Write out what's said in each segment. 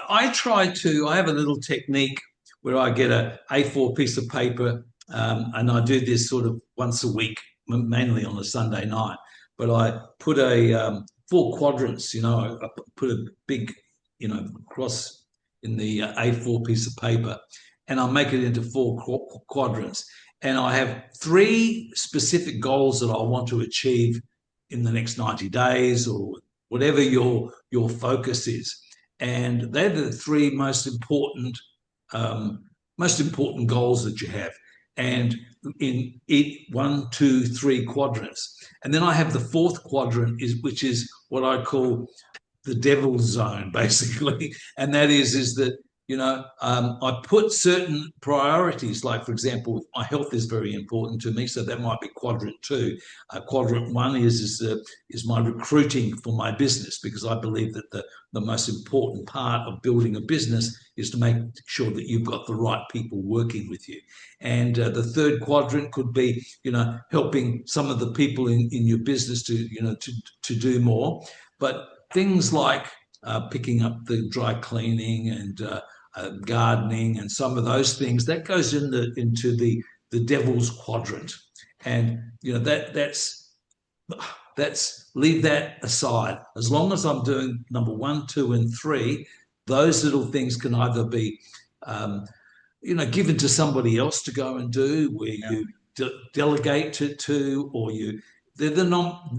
I try to. I have a little technique where I get a A4 piece of paper, and I do this sort of once a week, mainly on a Sunday night. But I put a four quadrants. I put a big, cross in the A4 piece of paper, and I make it into four quadrants. And I have three specific goals that I want to achieve in the next 90 days or whatever your focus is. And they're the three most important goals that you have. And in it, one, two, three quadrants. And then I have the fourth quadrant, which is what I call the devil's zone, basically. And that is that I put certain priorities, like, for example, my health is very important to me, so that might be quadrant two. Quadrant one is my recruiting for my business, because I believe that the most important part of building a business is to make sure that you've got the right people working with you. And the third quadrant could be, helping some of the people in your business to do more. But things like picking up the dry cleaning and gardening and some of those things that goes into the devil's quadrant. And that's leave that aside. As long as I'm doing number one, two, and three, those little things can either be given to somebody else to go and do, where you delegate to, or they're the not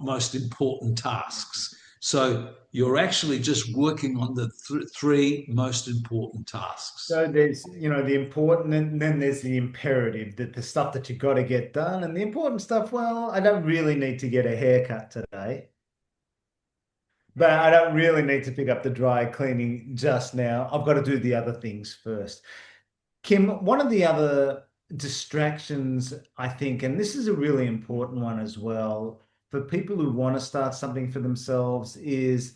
most important tasks. So you're actually just working on the three most important tasks. So there's, the important, and then there's the imperative, that the stuff that you got to get done, and the important stuff, well, I don't really need to get a haircut today, but I don't really need to pick up the dry cleaning just now. I've got to do the other things first. Kim, one of the other distractions, I think, and this is a really important one as well, for people who want to start something for themselves, is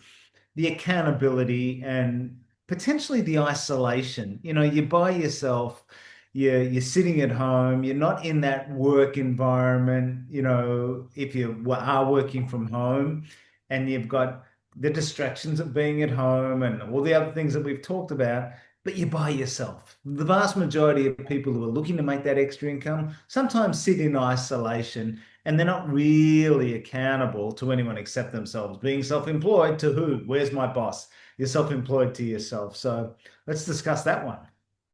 the accountability and potentially the isolation. You're by yourself, you're sitting at home, you're not in that work environment, if you are working from home, and you've got the distractions of being at home and all the other things that we've talked about, but you're by yourself. The vast majority of people who are looking to make that extra income sometimes sit in isolation, and they're not really accountable to anyone except themselves. Being self-employed, to who? Where's my boss? You're self-employed to yourself. So let's discuss that one.